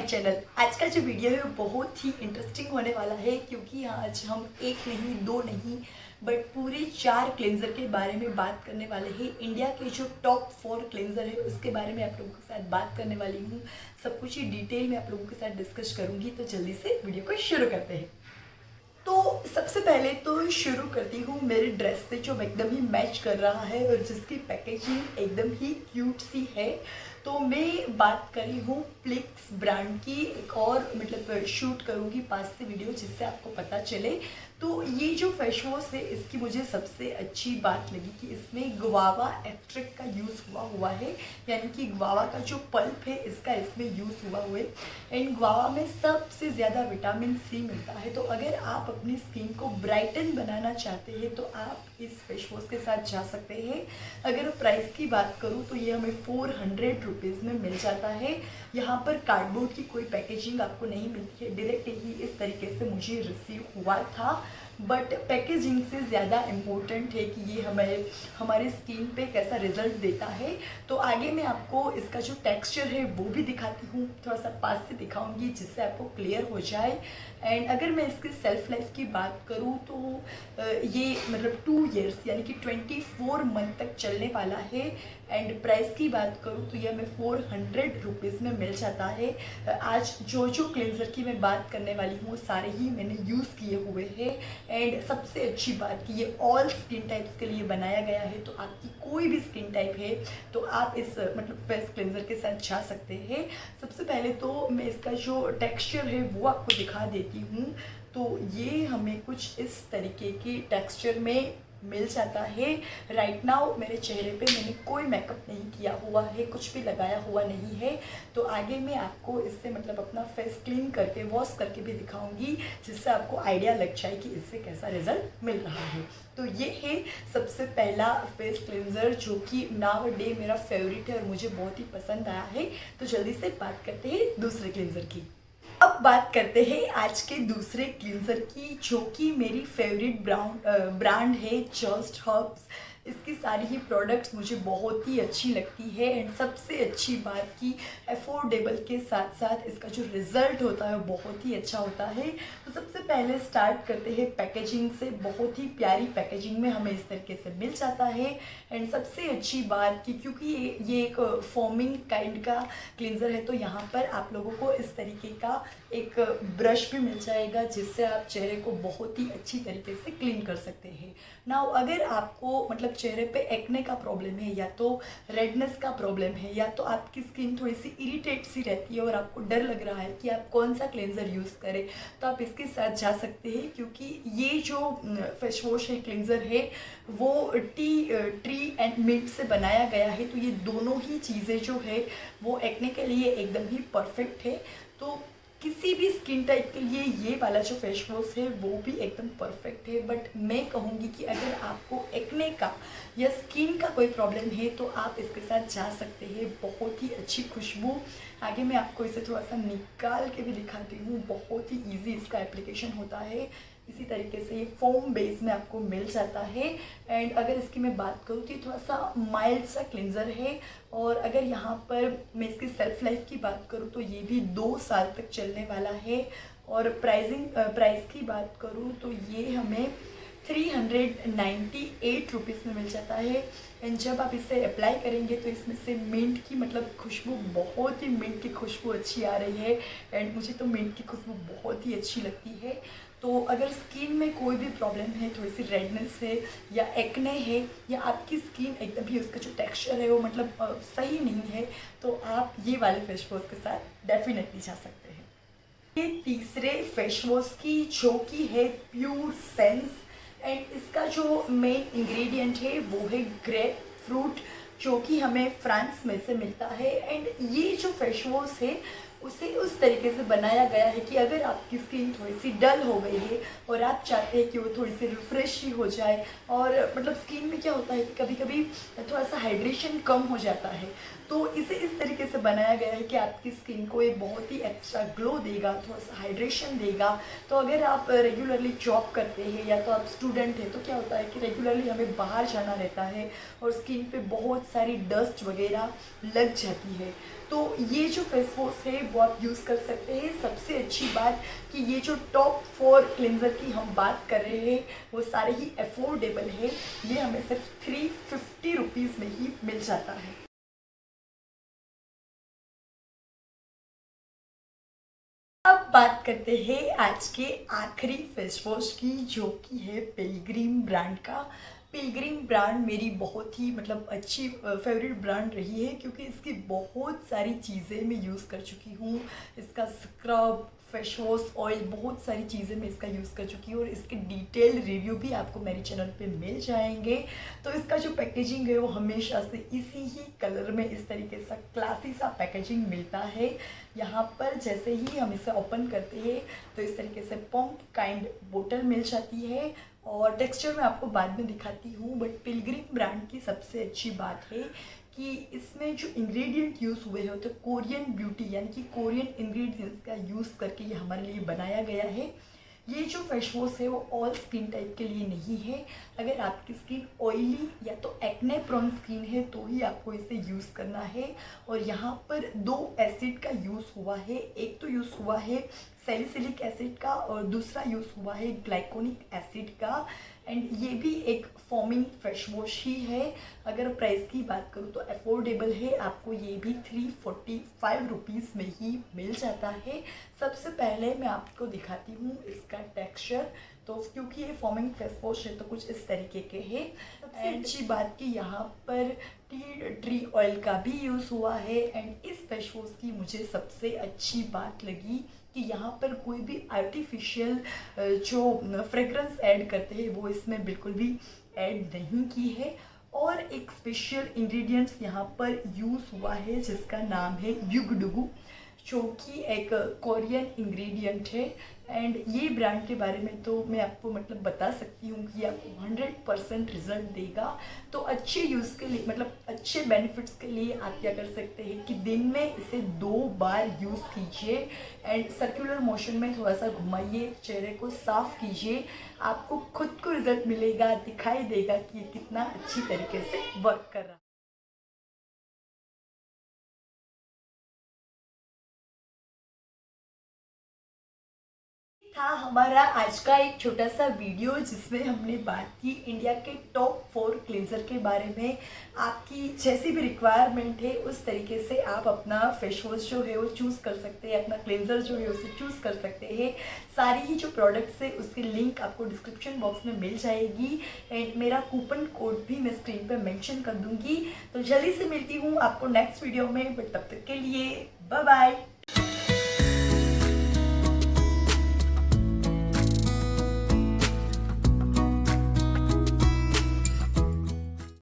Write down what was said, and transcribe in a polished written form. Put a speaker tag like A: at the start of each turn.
A: Channel. आज का जो वीडियो है वो बहुत ही इंटरेस्टिंग होने वाला है क्योंकि आज हम एक नहीं दो नहीं बट पूरे 4 क्लेंजर के बारे में बात करने वाले हैं। इंडिया के जो टॉप 4 क्लेंजर है उसके बारे में आप लोगों के साथ बात करने वाली हूँ। सब कुछ ही डिटेल में आप लोगों के साथ डिस्कस करूँगी, तो जल्दी से वीडियो को शुरू करते हैं। तो सबसे पहले तो शुरू करती हूँ मेरे ड्रेस से जो एकदम ही मैच कर रहा है और जिसकी पैकेजिंग एकदम ही क्यूट सी है। तो मैं बात करी हूँ प्लिक्स ब्रांड की, एक और मतलब शूट करूँगी पास से वीडियो जिससे आपको पता चले। तो ये जो फेस वॉश है इसकी मुझे सबसे अच्छी बात लगी कि इसमें गुआवा एक्सट्रैक्ट का यूज़ हुआ है, यानी कि गुआवा का जो पल्प है इसका इसमें यूज़ हुआ है। एंड गुआवा में सबसे ज़्यादा विटामिन सी मिलता है। तो अगर आप अपनी स्किन को ब्राइटन बनाना चाहते हैं तो आप इस फेस वॉश के साथ जा सकते हैं। अगर प्राइस की बात करूँ तो ये हमें 400 रुपीज़ में मिल जाता है। यहाँ पर कार्डबोर्ड की कोई पैकेजिंग आपको नहीं मिलती है, डायरेक्ट ही इस तरीके से मुझे रिसीव हुआ था। बट पैकेजिंग से ज़्यादा इम्पोर्टेंट है कि ये हमारे स्किन पे कैसा रिजल्ट देता है। तो आगे मैं आपको इसका जो टेक्सचर है वो भी दिखाती हूँ, थोड़ा सा पास से दिखाऊंगी जिससे आपको क्लियर हो जाए। एंड अगर मैं इसकी सेल्फ लाइफ की बात करूँ तो ये मतलब 2 इयर्स यानी कि 24 मंथ तक चलने वाला है। एंड प्राइस की बात करूँ तो ये हमें 400 रुपीज़ में मिल जाता है। आज जो क्लेंजर की मैं बात करने वाली हूँ सारे ही मैंने यूज़ किए हुए हैं। एंड सबसे अच्छी बात कि ये ऑल स्किन टाइप्स के लिए बनाया गया है। तो आपकी कोई भी स्किन टाइप है तो आप इस मतलब फेस क्लेंजर के साथ जा सकते हैं। सबसे पहले तो मैं इसका जो टेक्सचर है वो आपको दिखा देती हूँ। तो ये हमें कुछ इस तरीके की टेक्सचर में मिल जाता है। राइट नाउ मेरे चेहरे पे मैंने कोई मेकअप नहीं किया हुआ है, कुछ भी लगाया हुआ नहीं है। तो आगे मैं आपको इससे मतलब अपना फेस क्लीन करके वॉश करके भी दिखाऊंगी जिससे आपको आइडिया लग जाए कि इससे कैसा रिजल्ट मिल रहा है। तो ये है सबसे पहला फेस क्लींजर जो कि नाउ डे मेरा फेवरेट है और मुझे बहुत ही पसंद आया है। तो जल्दी से बात करते हैं दूसरे क्लींजर की। अब बात करते हैं आज के दूसरे क्लींजर की जो कि मेरी फेवरेट ब्रांड है जस्ट हर्ब्स। इसकी सारी ही प्रोडक्ट्स मुझे बहुत ही अच्छी लगती है। एंड सबसे अच्छी बात कि अफोर्डेबल के साथ साथ इसका जो रिज़ल्ट होता है बहुत ही अच्छा होता है। तो सबसे पहले स्टार्ट करते हैं पैकेजिंग से। बहुत ही प्यारी पैकेजिंग में हमें इस तरीके से मिल जाता है। एंड सबसे अच्छी बात कि क्योंकि ये एक फोमिंग काइंड का क्लींजर है तो यहाँ पर आप लोगों को इस तरीके का एक ब्रश भी मिल जाएगा जिससे आप चेहरे को बहुत ही अच्छी तरीके से क्लीन कर सकते हैं। नाउ अगर आपको मतलब चेहरे पे एक्ने का प्रॉब्लम है या तो रेडनेस का प्रॉब्लम है या तो आपकी स्किन थोड़ी सी इरिटेट सी रहती है और आपको डर लग रहा है कि आप कौन सा क्लेंजर यूज़ करें, तो आप इसके साथ जा सकते हैं। क्योंकि ये जो फेस वॉश है क्लेंजर है वो ट्री एंड मिंट से बनाया गया है। तो ये दोनों ही चीज़ें जो है वो एक्ने के लिए एकदम ही परफेक्ट है। तो किसी भी स्किन टाइप के लिए ये वाला जो फेस वॉश है वो भी एकदम परफेक्ट है। बट मैं कहूँगी कि अगर आपको एक्ने का या स्किन का कोई प्रॉब्लम है तो आप इसके साथ जा सकते हैं। बहुत ही अच्छी खुशबू। आगे मैं आपको इसे थोड़ा सा निकाल के भी दिखाती हूँ। बहुत ही इजी इसका एप्लीकेशन होता है। इसी तरीके से ये फोम बेस में आपको मिल जाता है। एंड अगर इसकी मैं बात करूँ तो ये थोड़ा सा माइल्ड सा क्लिंजर है। और अगर यहाँ पर मैं इसकी सेल्फ लाइफ की बात करूँ तो ये भी 2 साल तक चलने वाला है। और प्राइस की बात करूँ तो ये हमें 398 रुपीज़ में मिल जाता है। एंड जब आप इसे अप्लाई करेंगे तो इसमें से मिंट की मतलब खुशबू, बहुत ही मिंट की खुशबू अच्छी आ रही है। एंड मुझे तो मिंट की खुशबू बहुत ही अच्छी लगती है। तो अगर स्किन में कोई भी प्रॉब्लम है, थोड़ी सी रेडनेस है या एक्ने है या आपकी स्किन एकदम ही उसका जो टेक्सचर है वो मतलब सही नहीं है, तो आप ये वाले फेस वॉश के साथ डेफिनेटली जा सकते हैं। ये तीसरे फेस वॉश की जो कि है प्योर सेंस। एंड इसका जो मेन इंग्रेडिएंट है वो है ग्रेप फ्रूट जो कि हमें फ्रांस में से मिलता है। एंड ये जो फेस वॉश है उसे उस तरीके से बनाया गया है कि अगर आपकी स्किन थोड़ी सी डल हो गई है और आप चाहते हैं कि वो थोड़ी सी रिफ्रेश ही हो जाए, और मतलब स्किन में क्या होता है कि कभी कभी थोड़ा सा हाइड्रेशन कम हो जाता है, तो इसे इस तरीके से बनाया गया है कि आपकी स्किन को एक बहुत ही एक्स्ट्रा ग्लो देगा, थोड़ा सा हाइड्रेशन देगा। तो अगर आप रेगुलरली जॉब करते हैं या तो आप स्टूडेंट हैं तो क्या होता है कि रेगुलरली हमें बाहर जाना रहता है और स्किन पे बहुत सारी डस्ट वगैरह लग जाती है। तो ये जो फेस वॉश है वो आप यूज़ कर सकते हैं। सबसे अच्छी बात कि ये जो टॉप 4 क्लिनज़र की हम बात कर रहे हैं वो सारे ही अफोर्डेबल है। ये हमें सिर्फ 350 रुपीज़ में ही मिल जाता है। अब बात करते हैं आज के आखिरी फेस वॉश की, जो कि है पिलग्रिम ब्रांड का। पिलग्रिम ब्रांड मेरी बहुत ही अच्छी फेवरेट ब्रांड रही है, क्योंकि इसकी बहुत सारी चीज़ें मैं यूज़ कर चुकी हूँ। इसका स्क्रब, फेस वॉश, ऑयल, बहुत सारी चीज़ें मैं इसका यूज़ कर चुकी हूँ और इसके डिटेल रिव्यू भी आपको मेरे चैनल पे मिल जाएंगे। तो इसका जो पैकेजिंग है वो हमेशा से इसी ही कलर में इस तरीके सा क्लासी सा पैकेजिंग मिलता है। यहाँ पर जैसे ही हम इसे ओपन करते हैं तो इस तरीके से पंप काइंड बोतल मिल जाती है, और टेक्सचर मैं आपको बाद में दिखाती हूँ। बट पिलग्रिम ब्रांड की सबसे अच्छी बात है कि इसमें जो इंग्रेडिएंट यूज़ हुए होते हैं कोरियन ब्यूटी यानी कि कोरियन इंग्रेडिएंट्स का यूज़ करके ये हमारे लिए बनाया गया है। ये जो फेस वॉश है वो ऑल स्किन टाइप के लिए नहीं है। अगर आपकी स्किन ऑयली या तो एक्ने प्रोन स्किन है तो ही आपको इसे यूज़ करना है। और यहाँ पर 2 एसिड का यूज़ हुआ है। एक तो यूज़ हुआ है सैलिसिलिक एसिड का और दूसरा यूज़ हुआ है ग्लाइकोनिक एसिड का। एंड ये भी एक फॉर्मिंग फेस वॉश ही है। अगर प्राइस की बात करूँ तो अफोर्डेबल है, आपको ये भी 345 रुपीज़ में ही मिल जाता है। सबसे पहले मैं आपको दिखाती हूँ इसका टेक्सचर। तो क्योंकि ये फॉर्मिंग फेस वॉश है तो कुछ इस तरीके के है। सबसे अच्छी बात कि यहाँ पर टी ट्री ऑयल का भी यूज़ हुआ है। एंड इस फेस वॉश की मुझे सबसे अच्छी बात लगी कि यहाँ पर कोई भी आर्टिफिशियल जो फ्रेगरेंस ऐड करते हैं वो इसमें बिल्कुल भी ऐड नहीं की है। और एक स्पेशल इंग्रेडिएंट्स यहाँ पर यूज़ हुआ है जिसका नाम है युगडुगु, जो कि एक कोरियन इंग्रेडिएंट है। एंड ये ब्रांड के बारे में तो मैं आपको बता सकती हूँ कि आपको 100% रिजल्ट देगा। तो अच्छे यूज़ के लिए अच्छे बेनिफिट्स के लिए आप क्या कर सकते हैं कि दिन में इसे 2 बार यूज़ कीजिए एंड सर्कुलर मोशन में थोड़ा सा घुमाइए, चेहरे को साफ कीजिए। आपको खुद को रिजल्ट मिलेगा, दिखाई देगा कि ये कितना अच्छी तरीके से वर्क कर रहा है। था हमारा आज का एक छोटा सा वीडियो जिसमें हमने बात की इंडिया के टॉप 4 क्लींजर के बारे में। आपकी जैसी भी रिक्वायरमेंट है उस तरीके से आप अपना फेस वॉश जो है वो चूज़ कर सकते हैं, अपना क्लींजर जो है उसे चूज़ कर सकते हैं। सारी ही जो प्रोडक्ट्स है उसकी लिंक आपको डिस्क्रिप्शन बॉक्स में मिल जाएगी। एंड मेरा कूपन कोड भी मैं स्क्रीन पर मेंशन कर दूंगी। तो जल्दी से मिलती हूँ आपको नेक्स्ट वीडियो में, बट तब तक के लिए बाय बाय।